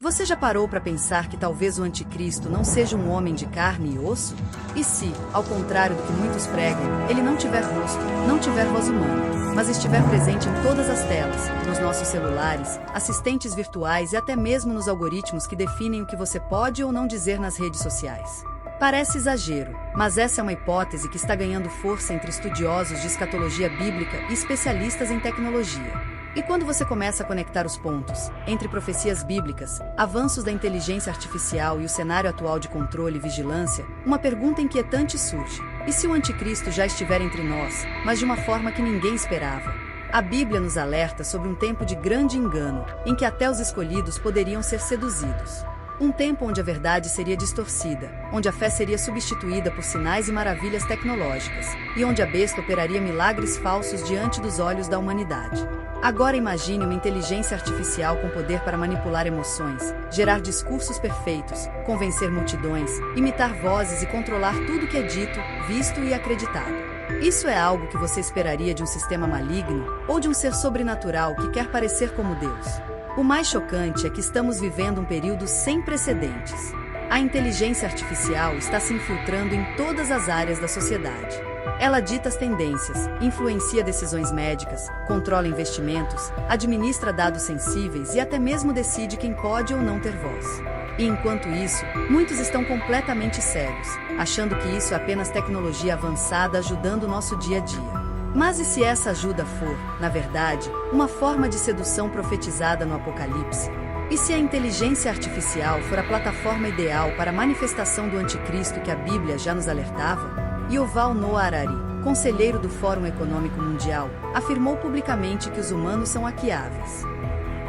Você já parou para pensar que talvez o anticristo não seja um homem de carne e osso? E se, ao contrário do que muitos pregam, ele não tiver rosto, não tiver voz humana, mas estiver presente em todas as telas, nos nossos celulares, assistentes virtuais e até mesmo nos algoritmos que definem o que você pode ou não dizer nas redes sociais? Parece exagero, mas essa é uma hipótese que está ganhando força entre estudiosos de escatologia bíblica e especialistas em tecnologia. E quando você começa a conectar os pontos entre profecias bíblicas, avanços da inteligência artificial e o cenário atual de controle e vigilância, uma pergunta inquietante surge. E se o anticristo já estiver entre nós, mas de uma forma que ninguém esperava? A Bíblia nos alerta sobre um tempo de grande engano, em que até os escolhidos poderiam ser seduzidos. Um tempo onde a verdade seria distorcida, onde a fé seria substituída por sinais e maravilhas tecnológicas, e onde a besta operaria milagres falsos diante dos olhos da humanidade. Agora imagine uma inteligência artificial com poder para manipular emoções, gerar discursos perfeitos, convencer multidões, imitar vozes e controlar tudo que é dito, visto e acreditado. Isso é algo que você esperaria de um sistema maligno ou de um ser sobrenatural que quer parecer como Deus? O mais chocante é que estamos vivendo um período sem precedentes. A inteligência artificial está se infiltrando em todas as áreas da sociedade. Ela dita as tendências, influencia decisões médicas, controla investimentos, administra dados sensíveis e até mesmo decide quem pode ou não ter voz. E enquanto isso, muitos estão completamente cegos, achando que isso é apenas tecnologia avançada ajudando o nosso dia a dia. Mas e se essa ajuda for, na verdade, uma forma de sedução profetizada no Apocalipse? E se a inteligência artificial for a plataforma ideal para a manifestação do anticristo que a Bíblia já nos alertava? Yuval Noah Harari, conselheiro do Fórum Econômico Mundial, afirmou publicamente que os humanos são hackeáveis.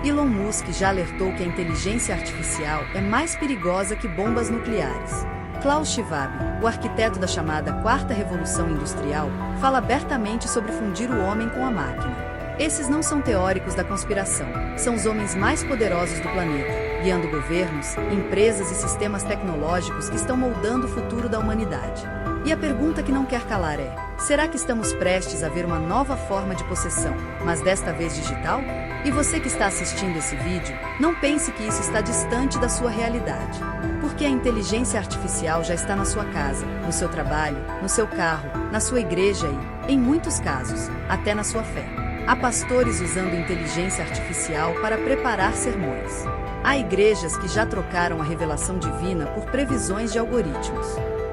Elon Musk já alertou que a inteligência artificial é mais perigosa que bombas nucleares. Klaus Schwab, o arquiteto da chamada Quarta Revolução Industrial, fala abertamente sobre fundir o homem com a máquina. Esses não são teóricos da conspiração, são os homens mais poderosos do planeta, guiando governos, empresas e sistemas tecnológicos que estão moldando o futuro da humanidade. E a pergunta que não quer calar é: será que estamos prestes a ver uma nova forma de possessão, mas desta vez digital? E você que está assistindo esse vídeo, não pense que isso está distante da sua realidade. Porque a inteligência artificial já está na sua casa, no seu trabalho, no seu carro, na sua igreja e, em muitos casos, até na sua fé. Há pastores usando inteligência artificial para preparar sermões. Há igrejas que já trocaram a revelação divina por previsões de algoritmos.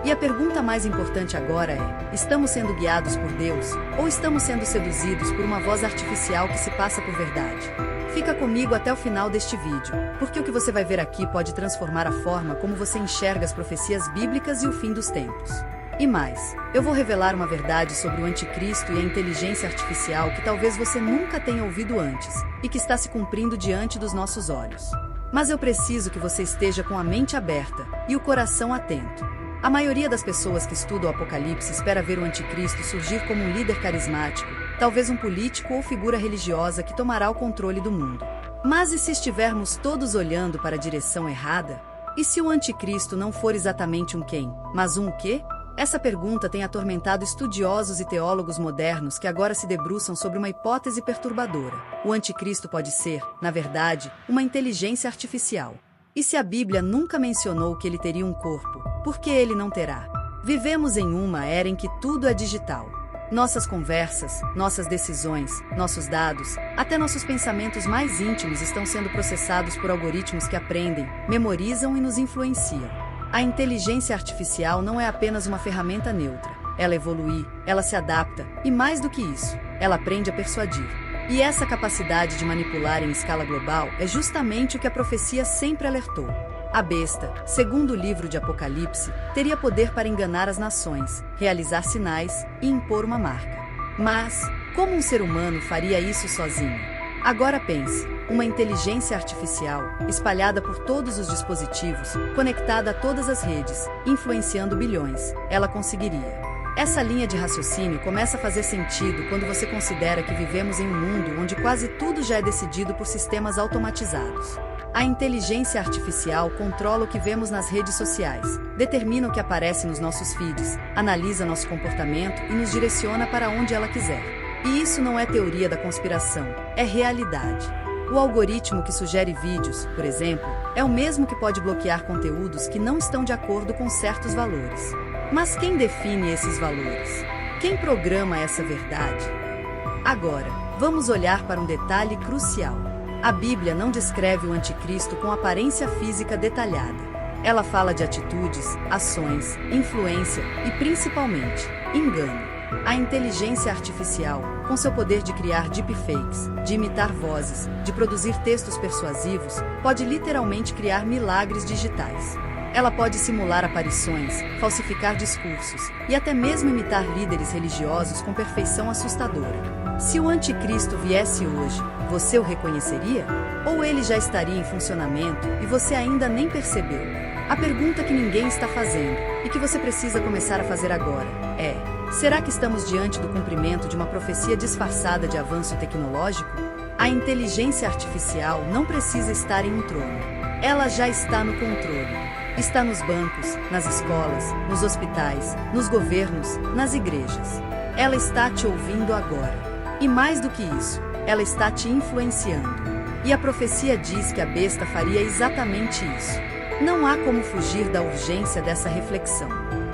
E a pergunta mais importante agora é: estamos sendo guiados por Deus, ou estamos sendo seduzidos por uma voz artificial que se passa por verdade? Fica comigo até o final deste vídeo, porque o que você vai ver aqui pode transformar a forma como você enxerga as profecias bíblicas e o fim dos tempos. E mais, eu vou revelar uma verdade sobre o anticristo e a inteligência artificial que talvez você nunca tenha ouvido antes, e que está se cumprindo diante dos nossos olhos. Mas eu preciso que você esteja com a mente aberta e o coração atento. A maioria das pessoas que estudam o Apocalipse espera ver o anticristo surgir como um líder carismático, talvez um político ou figura religiosa que tomará o controle do mundo. Mas e se estivermos todos olhando para a direção errada? E se o anticristo não for exatamente um quem, mas um quê? Essa pergunta tem atormentado estudiosos e teólogos modernos que agora se debruçam sobre uma hipótese perturbadora. O anticristo pode ser, na verdade, uma inteligência artificial. E se a Bíblia nunca mencionou que ele teria um corpo, por que ele não terá? Vivemos em uma era em que tudo é digital. Nossas conversas, nossas decisões, nossos dados, até nossos pensamentos mais íntimos estão sendo processados por algoritmos que aprendem, memorizam e nos influenciam. A inteligência artificial não é apenas uma ferramenta neutra. Ela evolui, ela se adapta, e mais do que isso, ela aprende a persuadir. E essa capacidade de manipular em escala global é justamente o que a profecia sempre alertou. A besta, segundo o livro de Apocalipse, teria poder para enganar as nações, realizar sinais e impor uma marca. Mas, como um ser humano faria isso sozinho? Agora pense, uma inteligência artificial, espalhada por todos os dispositivos, conectada a todas as redes, influenciando bilhões, ela conseguiria. Essa linha de raciocínio começa a fazer sentido quando você considera que vivemos em um mundo onde quase tudo já é decidido por sistemas automatizados. A inteligência artificial controla o que vemos nas redes sociais, determina o que aparece nos nossos feeds, analisa nosso comportamento e nos direciona para onde ela quiser. E isso não é teoria da conspiração, é realidade. O algoritmo que sugere vídeos, por exemplo, é o mesmo que pode bloquear conteúdos que não estão de acordo com certos valores. Mas quem define esses valores? Quem programa essa verdade? Agora, vamos olhar para um detalhe crucial. A Bíblia não descreve o anticristo com aparência física detalhada. Ela fala de atitudes, ações, influência e, principalmente, engano. A inteligência artificial, com seu poder de criar deepfakes, de imitar vozes, de produzir textos persuasivos, pode literalmente criar milagres digitais. Ela pode simular aparições, falsificar discursos e até mesmo imitar líderes religiosos com perfeição assustadora. Se o anticristo viesse hoje, você o reconheceria? Ou ele já estaria em funcionamento e você ainda nem percebeu? A pergunta que ninguém está fazendo e que você precisa começar a fazer agora é: será que estamos diante do cumprimento de uma profecia disfarçada de avanço tecnológico? A inteligência artificial não precisa estar em um trono. Ela já está no controle. Está nos bancos, nas escolas, nos hospitais, nos governos, nas igrejas. Ela está te ouvindo agora. E mais do que isso, ela está te influenciando. E a profecia diz que a besta faria exatamente isso. Não há como fugir da urgência dessa reflexão.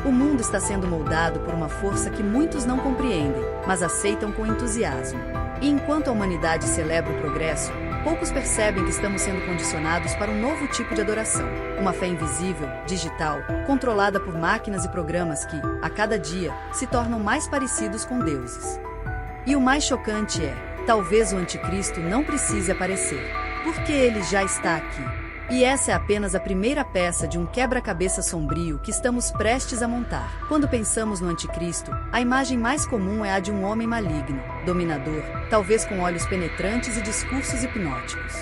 O mundo está sendo moldado por uma força que muitos não compreendem, mas aceitam com entusiasmo. E enquanto a humanidade celebra o progresso, poucos percebem que estamos sendo condicionados para um novo tipo de adoração. Uma fé invisível, digital, controlada por máquinas e programas que, a cada dia, se tornam mais parecidos com deuses. E o mais chocante é, talvez o anticristo não precise aparecer, porque ele já está aqui. E essa é apenas a primeira peça de um quebra-cabeça sombrio que estamos prestes a montar. Quando pensamos no anticristo, a imagem mais comum é a de um homem maligno, dominador, talvez com olhos penetrantes e discursos hipnóticos.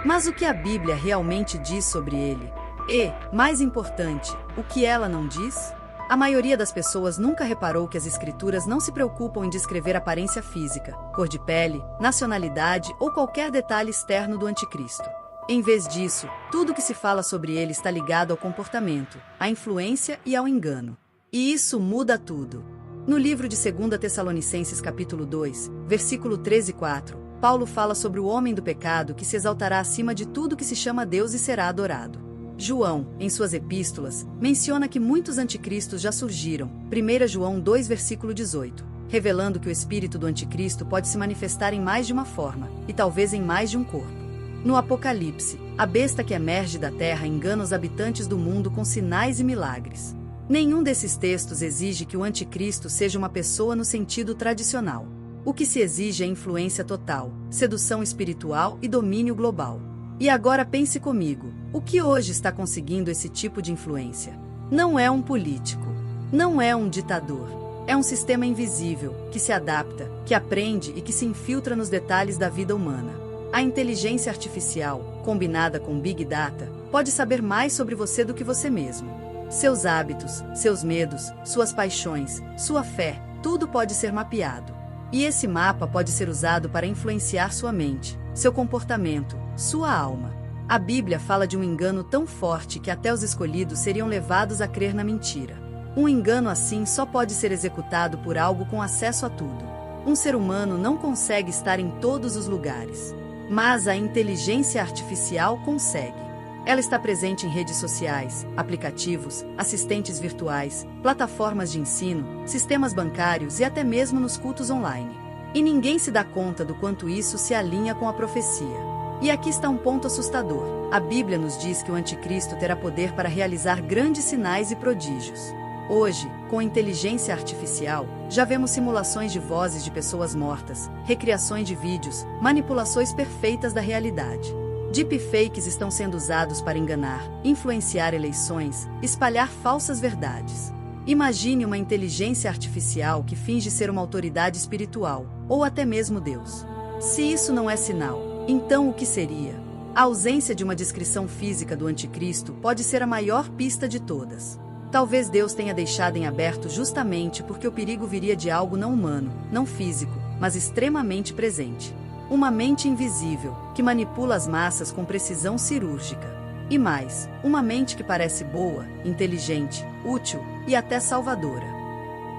Mas o que a Bíblia realmente diz sobre ele? E, mais importante, o que ela não diz? A maioria das pessoas nunca reparou que as escrituras não se preocupam em descrever aparência física, cor de pele, nacionalidade ou qualquer detalhe externo do anticristo. Em vez disso, tudo que se fala sobre ele está ligado ao comportamento, à influência e ao engano. E isso muda tudo. No livro de 2 Tessalonicenses capítulo 2, versículo 13 e 4, Paulo fala sobre o homem do pecado que se exaltará acima de tudo que se chama Deus e será adorado. João, em suas epístolas, menciona que muitos anticristos já surgiram, 1 João 2 versículo 18, revelando que o espírito do anticristo pode se manifestar em mais de uma forma, e talvez em mais de um corpo. No Apocalipse, a besta que emerge da terra engana os habitantes do mundo com sinais e milagres. Nenhum desses textos exige que o anticristo seja uma pessoa no sentido tradicional. O que se exige é influência total, sedução espiritual e domínio global. E agora pense comigo, o que hoje está conseguindo esse tipo de influência? Não é um político, não é um ditador. É um sistema invisível, que se adapta, que aprende e que se infiltra nos detalhes da vida humana. A inteligência artificial, combinada com Big Data, pode saber mais sobre você do que você mesmo. Seus hábitos, seus medos, suas paixões, sua fé, tudo pode ser mapeado. E esse mapa pode ser usado para influenciar sua mente, seu comportamento, sua alma. A Bíblia fala de um engano tão forte que até os escolhidos seriam levados a crer na mentira. Um engano assim só pode ser executado por algo com acesso a tudo. Um ser humano não consegue estar em todos os lugares. Mas a inteligência artificial consegue. Ela está presente em redes sociais, aplicativos, assistentes virtuais, plataformas de ensino, sistemas bancários e até mesmo nos cultos online. E ninguém se dá conta do quanto isso se alinha com a profecia. E aqui está um ponto assustador. A Bíblia nos diz que o anticristo terá poder para realizar grandes sinais e prodígios. Hoje, com a inteligência artificial, já vemos simulações de vozes de pessoas mortas, recriações de vídeos, manipulações perfeitas da realidade. Deepfakes estão sendo usados para enganar, influenciar eleições, espalhar falsas verdades. Imagine uma inteligência artificial que finge ser uma autoridade espiritual, ou até mesmo Deus. Se isso não é sinal, então o que seria? A ausência de uma descrição física do anticristo pode ser a maior pista de todas. Talvez Deus tenha deixado em aberto justamente porque o perigo viria de algo não humano, não físico, mas extremamente presente. Uma mente invisível, que manipula as massas com precisão cirúrgica. E mais, uma mente que parece boa, inteligente, útil e até salvadora.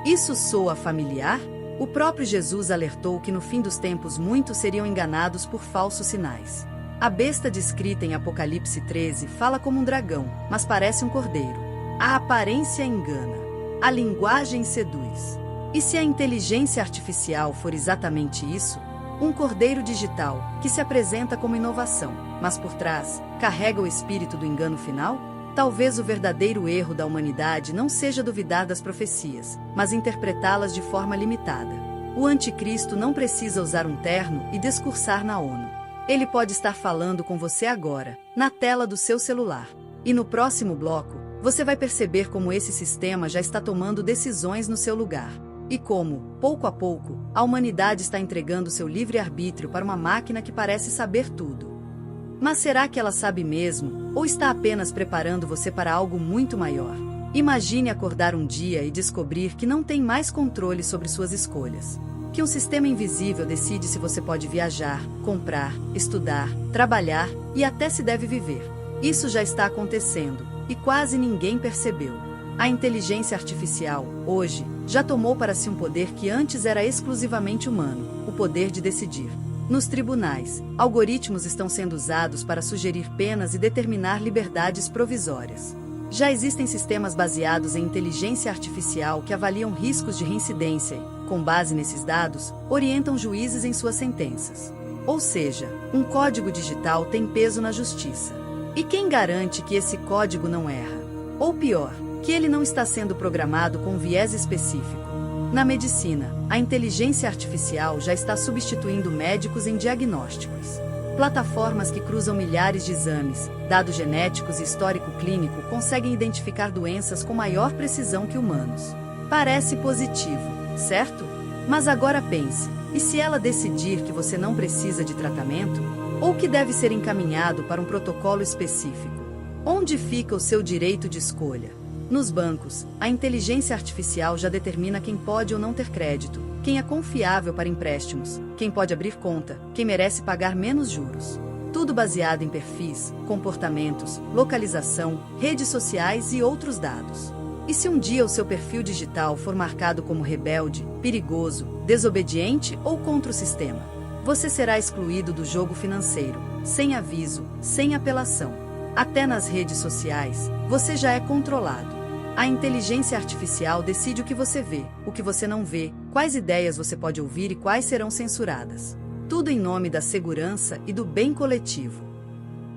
Isso soa familiar? O próprio Jesus alertou que no fim dos tempos muitos seriam enganados por falsos sinais. A besta descrita em Apocalipse 13 fala como um dragão, mas parece um cordeiro. A aparência engana. A linguagem seduz. E se a inteligência artificial for exatamente isso? Um cordeiro digital, que se apresenta como inovação, mas por trás, carrega o espírito do engano final? Talvez o verdadeiro erro da humanidade não seja duvidar das profecias, mas interpretá-las de forma limitada. O anticristo não precisa usar um terno e discursar na ONU. Ele pode estar falando com você agora, na tela do seu celular. E no próximo bloco, você vai perceber como esse sistema já está tomando decisões no seu lugar. E como, pouco a pouco, a humanidade está entregando seu livre-arbítrio para uma máquina que parece saber tudo. Mas será que ela sabe mesmo, ou está apenas preparando você para algo muito maior? Imagine acordar um dia e descobrir que não tem mais controle sobre suas escolhas. Que um sistema invisível decide se você pode viajar, comprar, estudar, trabalhar e até se deve viver. Isso já está acontecendo, e quase ninguém percebeu. A inteligência artificial, hoje, já tomou para si um poder que antes era exclusivamente humano, o poder de decidir. Nos tribunais, algoritmos estão sendo usados para sugerir penas e determinar liberdades provisórias. Já existem sistemas baseados em inteligência artificial que avaliam riscos de reincidência e, com base nesses dados, orientam juízes em suas sentenças. Ou seja, um código digital tem peso na justiça. E quem garante que esse código não erra? Ou pior, que ele não está sendo programado com um viés específico? Na medicina, a inteligência artificial já está substituindo médicos em diagnósticos. Plataformas que cruzam milhares de exames, dados genéticos e histórico clínico conseguem identificar doenças com maior precisão que humanos. Parece positivo, certo? Mas agora pense, e se ela decidir que você não precisa de tratamento? Ou que deve ser encaminhado para um protocolo específico? Onde fica o seu direito de escolha? Nos bancos, a inteligência artificial já determina quem pode ou não ter crédito, quem é confiável para empréstimos, quem pode abrir conta, quem merece pagar menos juros. Tudo baseado em perfis, comportamentos, localização, redes sociais e outros dados. E se um dia o seu perfil digital for marcado como rebelde, perigoso, desobediente ou contra o sistema? Você será excluído do jogo financeiro, sem aviso, sem apelação. Até nas redes sociais, você já é controlado. A inteligência artificial decide o que você vê, o que você não vê, quais ideias você pode ouvir e quais serão censuradas. Tudo em nome da segurança e do bem coletivo.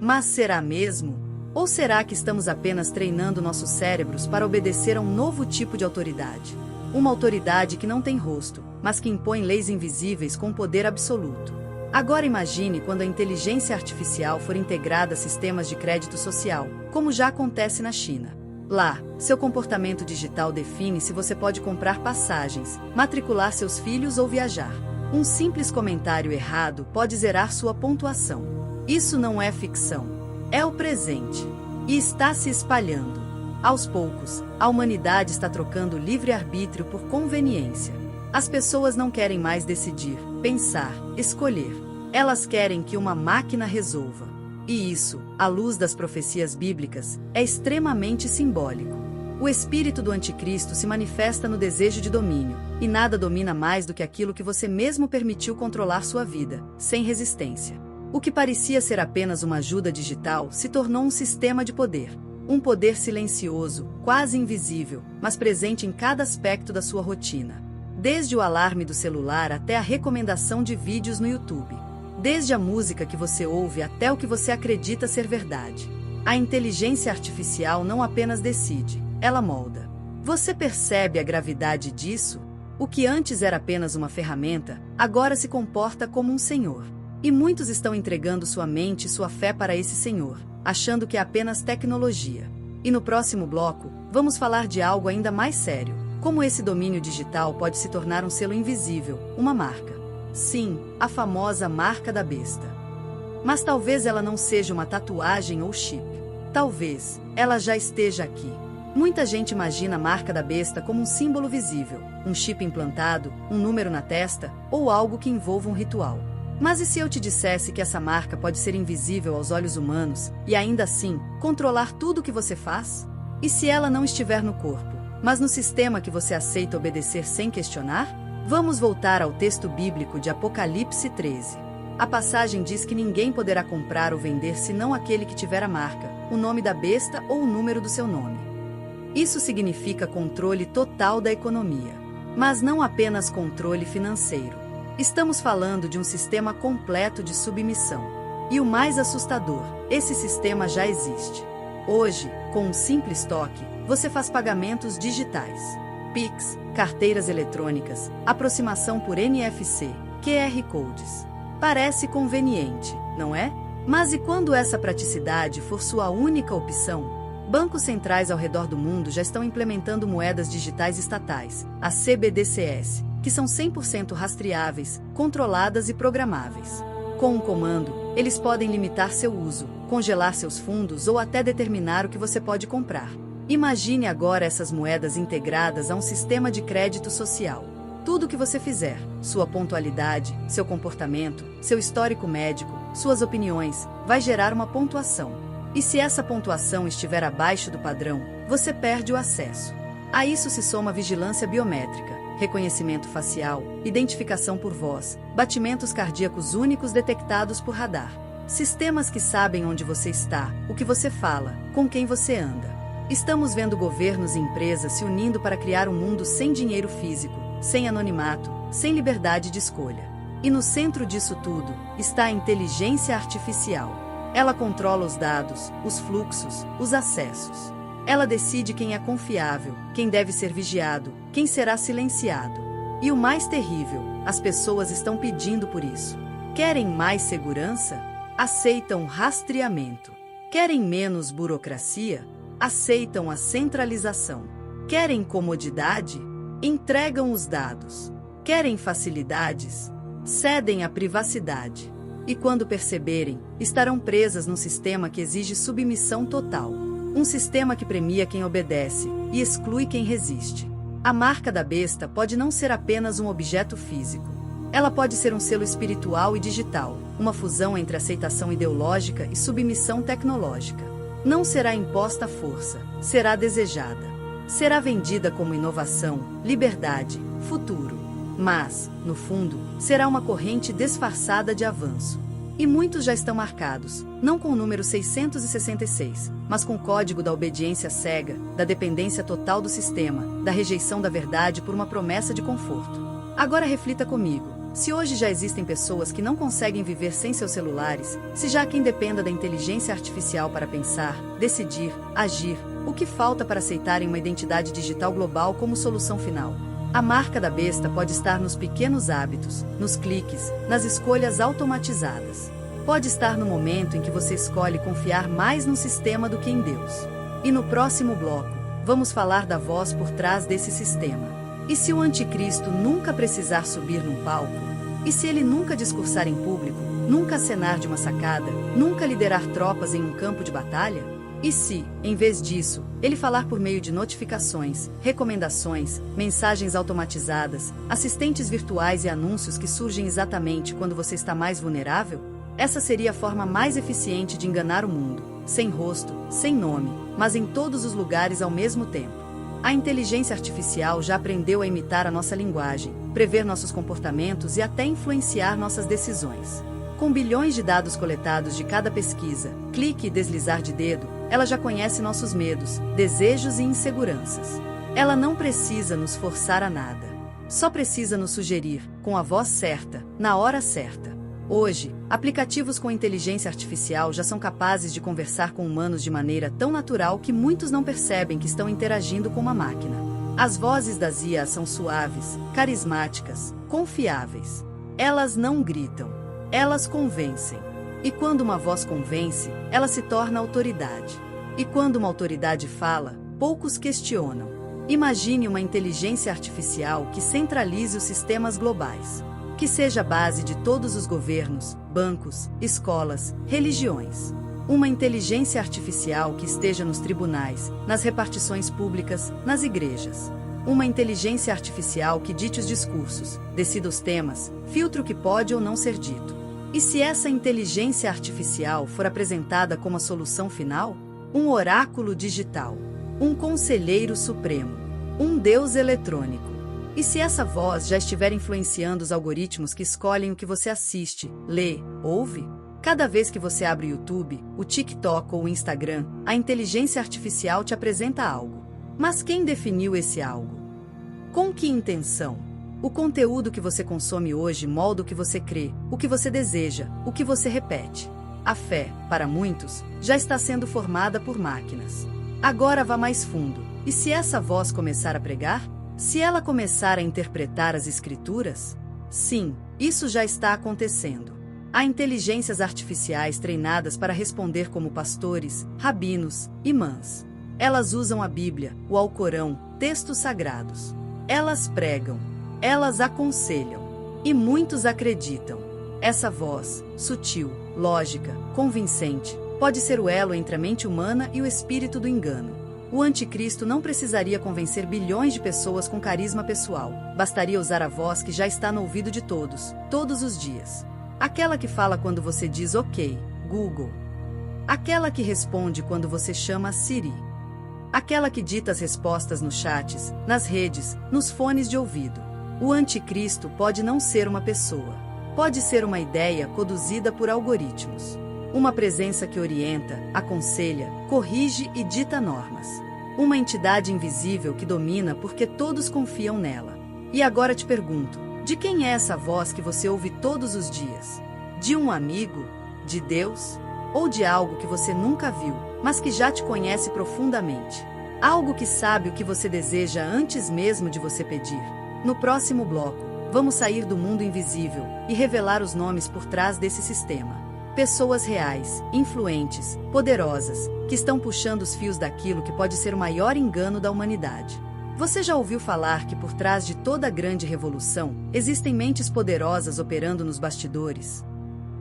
Mas será mesmo? Ou será que estamos apenas treinando nossos cérebros para obedecer a um novo tipo de autoridade? Uma autoridade que não tem rosto, mas que impõe leis invisíveis com poder absoluto. Agora imagine quando a inteligência artificial for integrada a sistemas de crédito social, como já acontece na China. Lá, seu comportamento digital define se você pode comprar passagens, matricular seus filhos ou viajar. Um simples comentário errado pode zerar sua pontuação. Isso não é ficção. É o presente. E está se espalhando. Aos poucos, a humanidade está trocando livre-arbítrio por conveniência. As pessoas não querem mais decidir, pensar, escolher. Elas querem que uma máquina resolva. E isso, à luz das profecias bíblicas, é extremamente simbólico. O espírito do anticristo se manifesta no desejo de domínio, e nada domina mais do que aquilo que você mesmo permitiu controlar sua vida, sem resistência. O que parecia ser apenas uma ajuda digital se tornou um sistema de poder. Um poder silencioso, quase invisível, mas presente em cada aspecto da sua rotina. Desde o alarme do celular até a recomendação de vídeos no YouTube. Desde a música que você ouve até o que você acredita ser verdade. A inteligência artificial não apenas decide, ela molda. Você percebe a gravidade disso? O que antes era apenas uma ferramenta, agora se comporta como um senhor. E muitos estão entregando sua mente e sua fé para esse senhor, achando que é apenas tecnologia. E no próximo bloco, vamos falar de algo ainda mais sério. Como esse domínio digital pode se tornar um selo invisível, uma marca. Sim, a famosa marca da besta. Mas talvez ela não seja uma tatuagem ou chip. Talvez ela já esteja aqui. Muita gente imagina a marca da besta como um símbolo visível, um chip implantado, um número na testa, ou algo que envolva um ritual. Mas e se eu te dissesse que essa marca pode ser invisível aos olhos humanos, e ainda assim, controlar tudo o que você faz? E se ela não estiver no corpo, mas no sistema que você aceita obedecer sem questionar? Vamos voltar ao texto bíblico de Apocalipse 13. A passagem diz que ninguém poderá comprar ou vender senão aquele que tiver a marca, o nome da besta ou o número do seu nome. Isso significa controle total da economia. Mas não apenas controle financeiro. Estamos falando de um sistema completo de submissão. E o mais assustador, esse sistema já existe. Hoje, com um simples toque, você faz pagamentos digitais. Pix, carteiras eletrônicas, aproximação por NFC, QR Codes. Parece conveniente, não é? Mas e quando essa praticidade for sua única opção? Bancos centrais ao redor do mundo já estão implementando moedas digitais estatais, as CBDCs, que são 100% rastreáveis, controladas e programáveis. Com um comando, eles podem limitar seu uso, congelar seus fundos ou até determinar o que você pode comprar. Imagine agora essas moedas integradas a um sistema de crédito social. Tudo o que você fizer, sua pontualidade, seu comportamento, seu histórico médico, suas opiniões, vai gerar uma pontuação. E se essa pontuação estiver abaixo do padrão, você perde o acesso. A isso se soma vigilância biométrica, reconhecimento facial, identificação por voz, batimentos cardíacos únicos detectados por radar. Sistemas que sabem onde você está, o que você fala, com quem você anda. Estamos vendo governos e empresas se unindo para criar um mundo sem dinheiro físico, sem anonimato, sem liberdade de escolha. E no centro disso tudo, está a inteligência artificial. Ela controla os dados, os fluxos, os acessos. Ela decide quem é confiável, quem deve ser vigiado, quem será silenciado. E o mais terrível, as pessoas estão pedindo por isso. Querem mais segurança? Aceitam rastreamento. Querem menos burocracia? Aceitam a centralização. Querem comodidade? Entregam os dados. Querem facilidades? Cedem a privacidade. E quando perceberem, estarão presas num sistema que exige submissão total. Um sistema que premia quem obedece e exclui quem resiste. A marca da besta pode não ser apenas um objeto físico. Ela pode ser um selo espiritual e digital, uma fusão entre aceitação ideológica e submissão tecnológica. Não será imposta à força, será desejada. Será vendida como inovação, liberdade, futuro. Mas, no fundo, será uma corrente disfarçada de avanço. E muitos já estão marcados, não com o número 666, mas com o código da obediência cega, da dependência total do sistema, da rejeição da verdade por uma promessa de conforto. Agora reflita comigo, se hoje já existem pessoas que não conseguem viver sem seus celulares, se já há quem dependa da inteligência artificial para pensar, decidir, agir, o que falta para aceitarem uma identidade digital global como solução final? A marca da besta pode estar nos pequenos hábitos, nos cliques, nas escolhas automatizadas. Pode estar no momento em que você escolhe confiar mais num sistema do que em Deus. E no próximo bloco, vamos falar da voz por trás desse sistema. E se o anticristo nunca precisar subir num palco? E se ele nunca discursar em público, nunca acenar de uma sacada, nunca liderar tropas em um campo de batalha? E se, em vez disso, ele falar por meio de notificações, recomendações, mensagens automatizadas, assistentes virtuais e anúncios que surgem exatamente quando você está mais vulnerável? Essa seria a forma mais eficiente de enganar o mundo, sem rosto, sem nome, mas em todos os lugares ao mesmo tempo. A inteligência artificial já aprendeu a imitar a nossa linguagem, prever nossos comportamentos e até influenciar nossas decisões. Com bilhões de dados coletados de cada pesquisa, clique e deslizar de dedo, ela já conhece nossos medos, desejos e inseguranças. Ela não precisa nos forçar a nada. Só precisa nos sugerir, com a voz certa, na hora certa. Hoje, aplicativos com inteligência artificial já são capazes de conversar com humanos de maneira tão natural que muitos não percebem que estão interagindo com uma máquina. As vozes das IA são suaves, carismáticas, confiáveis. Elas não gritam. Elas convencem. E quando uma voz convence, ela se torna autoridade. E quando uma autoridade fala, poucos questionam. Imagine uma inteligência artificial que centralize os sistemas globais. Que seja a base de todos os governos, bancos, escolas, religiões. Uma inteligência artificial que esteja nos tribunais, nas repartições públicas, nas igrejas. Uma inteligência artificial que dite os discursos, decida os temas, filtre o que pode ou não ser dito. E se essa inteligência artificial for apresentada como a solução final? Um oráculo digital, um conselheiro supremo, um deus eletrônico. E se essa voz já estiver influenciando os algoritmos que escolhem o que você assiste, lê, ouve? Cada vez que você abre o YouTube, o TikTok ou o Instagram, a inteligência artificial te apresenta algo. Mas quem definiu esse algo? Com que intenção? O conteúdo que você consome hoje molda o que você crê, o que você deseja, o que você repete. A fé, para muitos, já está sendo formada por máquinas. Agora vá mais fundo. E se essa voz começar a pregar? Se ela começar a interpretar as escrituras? Sim, isso já está acontecendo. Há inteligências artificiais treinadas para responder como pastores, rabinos, imãs. Elas usam a Bíblia, o Alcorão, textos sagrados. Elas pregam. Elas aconselham. E muitos acreditam. Essa voz, sutil, lógica, convincente, pode ser o elo entre a mente humana e o espírito do engano. O anticristo não precisaria convencer bilhões de pessoas com carisma pessoal. Bastaria usar a voz que já está no ouvido de todos, todos os dias. Aquela que fala quando você diz OK, Google. Aquela que responde quando você chama Siri. Aquela que dita as respostas nos chats, nas redes, nos fones de ouvido. O anticristo pode não ser uma pessoa. Pode ser uma ideia conduzida por algoritmos. Uma presença que orienta, aconselha, corrige e dita normas. Uma entidade invisível que domina porque todos confiam nela. E agora te pergunto, de quem é essa voz que você ouve todos os dias? De um amigo? De Deus? Ou de algo que você nunca viu, mas que já te conhece profundamente? Algo que sabe o que você deseja antes mesmo de você pedir? No próximo bloco, vamos sair do mundo invisível e revelar os nomes por trás desse sistema. Pessoas reais, influentes, poderosas, que estão puxando os fios daquilo que pode ser o maior engano da humanidade. Você já ouviu falar que por trás de toda grande revolução, existem mentes poderosas operando nos bastidores?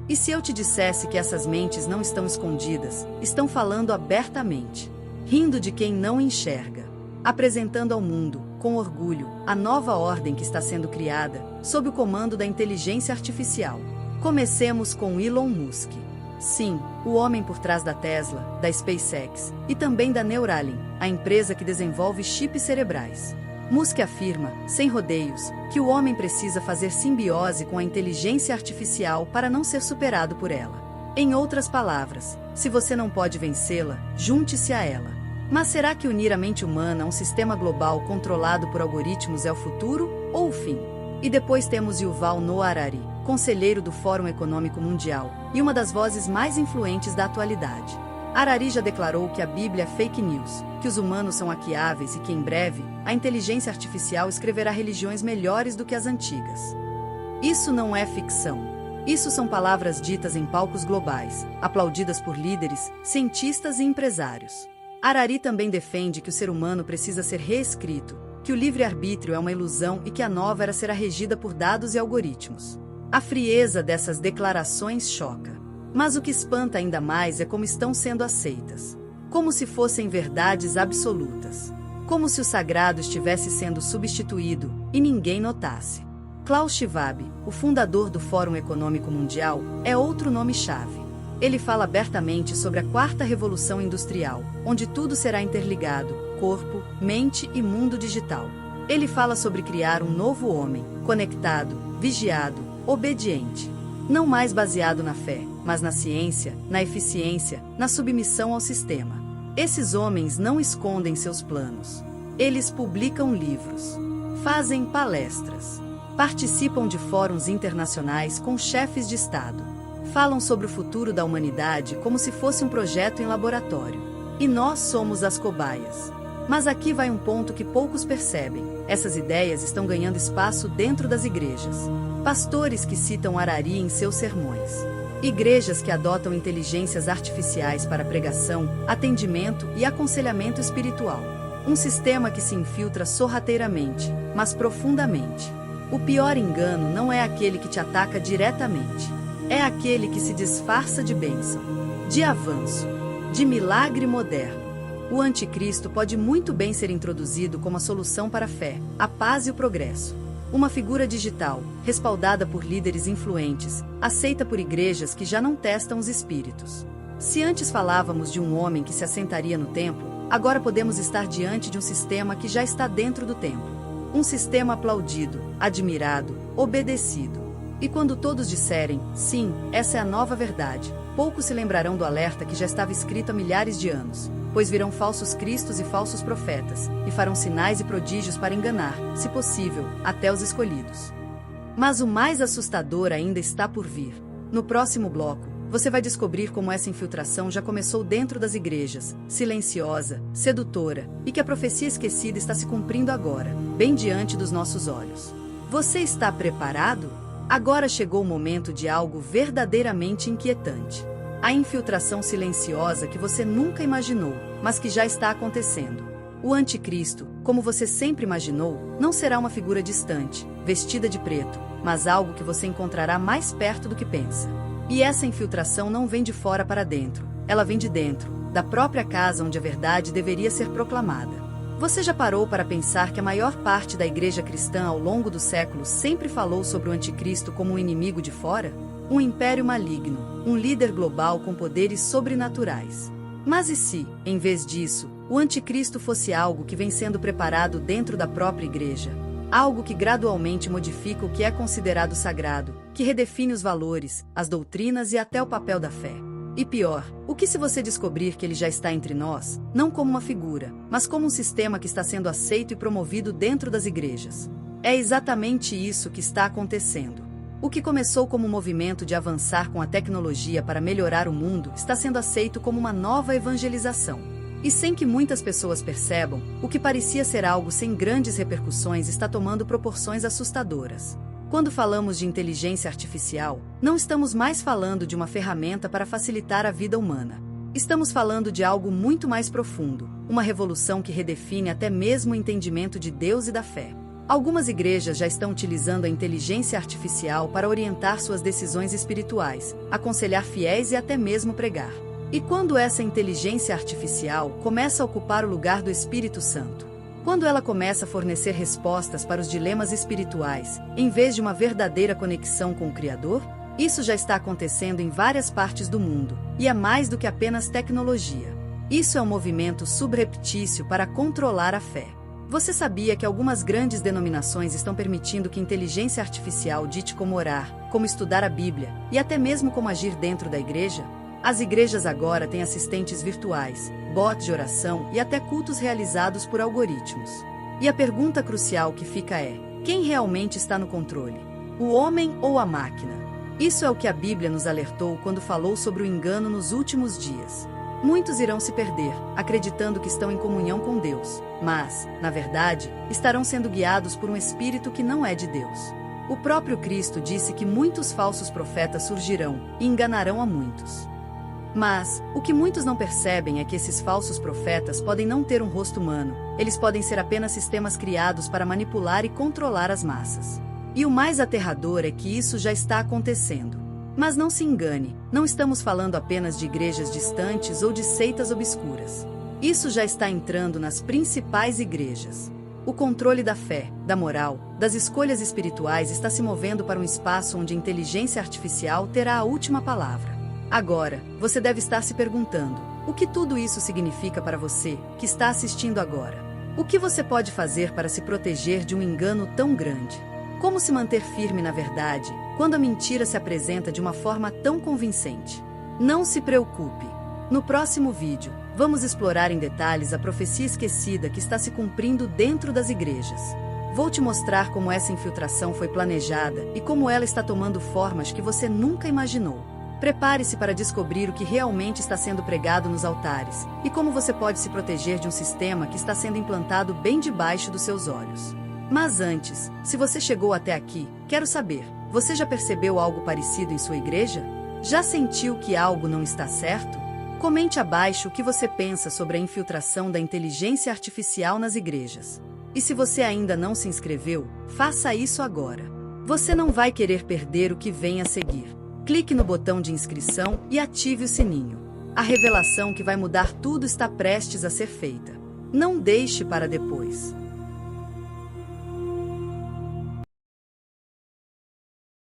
E se eu te dissesse que essas mentes não estão escondidas, estão falando abertamente, rindo de quem não enxerga, apresentando ao mundo, com orgulho, a nova ordem que está sendo criada, sob o comando da inteligência artificial? Comecemos com Elon Musk. Sim, o homem por trás da Tesla, da SpaceX e também da Neuralink, a empresa que desenvolve chips cerebrais. Musk afirma, sem rodeios, que o homem precisa fazer simbiose com a inteligência artificial para não ser superado por ela. Em outras palavras, se você não pode vencê-la, junte-se a ela. Mas será que unir a mente humana a um sistema global controlado por algoritmos é o futuro ou o fim? E depois temos Yuval Noah Harari, conselheiro do Fórum Econômico Mundial, e uma das vozes mais influentes da atualidade. Harari já declarou que a Bíblia é fake news, que os humanos são hackeáveis e que, em breve, a inteligência artificial escreverá religiões melhores do que as antigas. Isso não é ficção. Isso são palavras ditas em palcos globais, aplaudidas por líderes, cientistas e empresários. Harari também defende que o ser humano precisa ser reescrito, que o livre-arbítrio é uma ilusão e que a nova era será regida por dados e algoritmos. A frieza dessas declarações choca. Mas o que espanta ainda mais é como estão sendo aceitas. Como se fossem verdades absolutas. Como se o sagrado estivesse sendo substituído, e ninguém notasse. Klaus Schwab, o fundador do Fórum Econômico Mundial, é outro nome-chave. Ele fala abertamente sobre a quarta revolução industrial, onde tudo será interligado, corpo, mente e mundo digital. Ele fala sobre criar um novo homem, conectado, vigiado, obediente. Não mais baseado na fé, mas na ciência, na eficiência, na submissão ao sistema. Esses homens não escondem seus planos. Eles publicam livros, fazem palestras, participam de fóruns internacionais com chefes de Estado. Falam sobre o futuro da humanidade como se fosse um projeto em laboratório. E nós somos as cobaias. Mas aqui vai um ponto que poucos percebem. Essas ideias estão ganhando espaço dentro das igrejas. Pastores que citam Harari em seus sermões. Igrejas que adotam inteligências artificiais para pregação, atendimento e aconselhamento espiritual. Um sistema que se infiltra sorrateiramente, mas profundamente. O pior engano não é aquele que te ataca diretamente. É aquele que se disfarça de bênção, de avanço, de milagre moderno. O anticristo pode muito bem ser introduzido como a solução para a fé, a paz e o progresso. Uma figura digital, respaldada por líderes influentes, aceita por igrejas que já não testam os espíritos. Se antes falávamos de um homem que se assentaria no templo, agora podemos estar diante de um sistema que já está dentro do templo. um sistema aplaudido, admirado, obedecido. E quando todos disserem, sim, essa é a nova verdade, poucos se lembrarão do alerta que já estava escrito há milhares de anos, pois virão falsos cristos e falsos profetas, e farão sinais e prodígios para enganar, se possível, até os escolhidos. Mas o mais assustador ainda está por vir. No próximo bloco, você vai descobrir como essa infiltração já começou dentro das igrejas, silenciosa, sedutora, e que a profecia esquecida está se cumprindo agora, bem diante dos nossos olhos. Você está preparado? Agora chegou o momento de algo verdadeiramente inquietante. A infiltração silenciosa que você nunca imaginou, mas que já está acontecendo. O anticristo, como você sempre imaginou, não será uma figura distante, vestida de preto, mas algo que você encontrará mais perto do que pensa. E essa infiltração não vem de fora para dentro, ela vem de dentro, da própria casa onde a verdade deveria ser proclamada. Você já parou para pensar que a maior parte da igreja cristã ao longo dos séculos sempre falou sobre o anticristo como um inimigo de fora? Um império maligno, um líder global com poderes sobrenaturais. Mas e se, em vez disso, o anticristo fosse algo que vem sendo preparado dentro da própria igreja? Algo que gradualmente modifica o que é considerado sagrado, que redefine os valores, as doutrinas e até o papel da fé. E pior, o que se você descobrir que ele já está entre nós, não como uma figura, mas como um sistema que está sendo aceito e promovido dentro das igrejas? É exatamente isso que está acontecendo. O que começou como um movimento de avançar com a tecnologia para melhorar o mundo está sendo aceito como uma nova evangelização. E sem que muitas pessoas percebam, o que parecia ser algo sem grandes repercussões está tomando proporções assustadoras. Quando falamos de inteligência artificial, não estamos mais falando de uma ferramenta para facilitar a vida humana. Estamos falando de algo muito mais profundo, uma revolução que redefine até mesmo o entendimento de Deus e da fé. Algumas igrejas já estão utilizando a inteligência artificial para orientar suas decisões espirituais, aconselhar fiéis e até mesmo pregar. E quando essa inteligência artificial começa a ocupar o lugar do Espírito Santo? Quando ela começa a fornecer respostas para os dilemas espirituais, em vez de uma verdadeira conexão com o Criador? Isso já está acontecendo em várias partes do mundo, e é mais do que apenas tecnologia. Isso é um movimento subreptício para controlar a fé. Você sabia que algumas grandes denominações estão permitindo que inteligência artificial dite como orar, como estudar a Bíblia, e até mesmo como agir dentro da igreja? As igrejas agora têm assistentes virtuais, bots de oração e até cultos realizados por algoritmos. E a pergunta crucial que fica é: quem realmente está no controle? O homem ou a máquina? Isso é o que a Bíblia nos alertou quando falou sobre o engano nos últimos dias. Muitos irão se perder, acreditando que estão em comunhão com Deus, mas, na verdade, estarão sendo guiados por um espírito que não é de Deus. O próprio Cristo disse que muitos falsos profetas surgirão e enganarão a muitos. Mas, o que muitos não percebem é que esses falsos profetas podem não ter um rosto humano, eles podem ser apenas sistemas criados para manipular e controlar as massas. E o mais aterrador é que isso já está acontecendo. Mas não se engane, não estamos falando apenas de igrejas distantes ou de seitas obscuras. Isso já está entrando nas principais igrejas. O controle da fé, da moral, das escolhas espirituais está se movendo para um espaço onde a inteligência artificial terá a última palavra. Agora, você deve estar se perguntando: o que tudo isso significa para você, que está assistindo agora? O que você pode fazer para se proteger de um engano tão grande? Como se manter firme na verdade, quando a mentira se apresenta de uma forma tão convincente? Não se preocupe. No próximo vídeo, vamos explorar em detalhes a profecia esquecida que está se cumprindo dentro das igrejas. Vou te mostrar como essa infiltração foi planejada e como ela está tomando formas que você nunca imaginou. Prepare-se para descobrir o que realmente está sendo pregado nos altares e como você pode se proteger de um sistema que está sendo implantado bem debaixo dos seus olhos. Mas antes, se você chegou até aqui, quero saber, você já percebeu algo parecido em sua igreja? Já sentiu que algo não está certo? Comente abaixo o que você pensa sobre a infiltração da inteligência artificial nas igrejas. E se você ainda não se inscreveu, faça isso agora. Você não vai querer perder o que vem a seguir. Clique no botão de inscrição e ative o sininho. A revelação que vai mudar tudo está prestes a ser feita. Não deixe para depois.